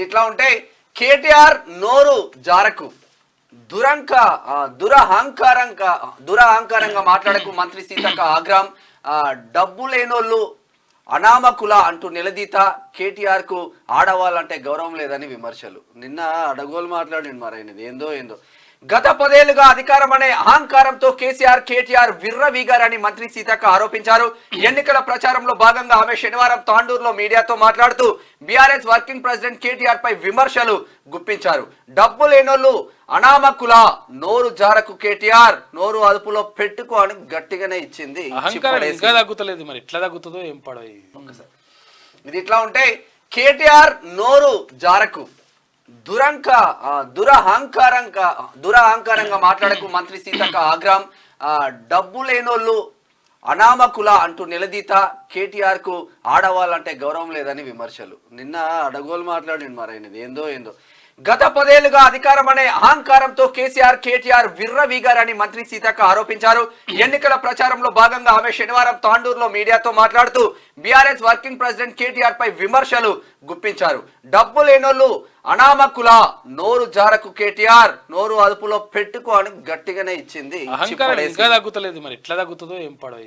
ఇట్లా ఉంటే కేటీఆర్ నోరు జారకు దురహంకారంగా మాట్లాడకు మంత్రి సీతక్క ఆగ్రహం. డబ్బు లేనోళ్ళు అనామకుల అంటూ నిలదీత. కేటీఆర్ కు ఆడవాళ్ళంటే గౌరవం లేదని విమర్శలు. నిన్న అడగోలు మాట్లాడిండు మరి ఆయనది ఏందో. గత 10 ఏళ్లుగా అధికారం అనే అహంకారంతో కేటీఆర్ విర్రవీగారని మంత్రి సీతక్క ఆరోపించారు. ఎన్నికల ప్రచారంలో భాగంగా ఆమె శనివారం తాండూరులో మీడియాతో మాట్లాడుతూ బీఆర్ఎస్ వర్కింగ్ ప్రెసిడెంట్ కేటీఆర్ పై విమర్శలు గుప్పించారు. డబ్బు లేనోళ్ళు అనామకుల నోరు జారకు కేటీఆర్ నోరు అదుపులో పెట్టుకో అని గట్టిగానే ఇచ్చింది. ఇది ఇట్లా ఉంటే కేటీఆర్ నోరు జారకు దురహంకారంగా మాట్లాడకు మంత్రి సీతక్క ఆగ్రహం. డబ్బు లేనోళ్ళు అనామకుల అంటూ నిలదీత. కేటీఆర్ కు ఆడవాళ్ళంటే గౌరవం లేదని విమర్శలు. నిన్న అడగోలు మాట్లాడిండు మరి ఆయనది ఏందో. గత 10 ఏళ్లుగా అధికారం అనే అహంకారంతో కేటీఆర్ విర్రవీగారని మంత్రి సీతక్క ఆరోపించారు. ఎన్నికల ప్రచారంలో భాగంగా ఆమె శనివారం తాండూరులో మీడియాతో మాట్లాడుతూ బీఆర్ఎస్ వర్కింగ్ ప్రెసిడెంట్ కేటీఆర్ పై విమర్శలు గుప్పించారు. డబ్బు లేనోళ్ళు అనామకుల నోరు జారకు కేటీఆర్ నోరు అదుపులో పెట్టుకో అని గట్టిగానే ఇచ్చింది. తగ్గుతలేదు మరి ఎట్లా తగ్గుతుందో ఏం పడవ.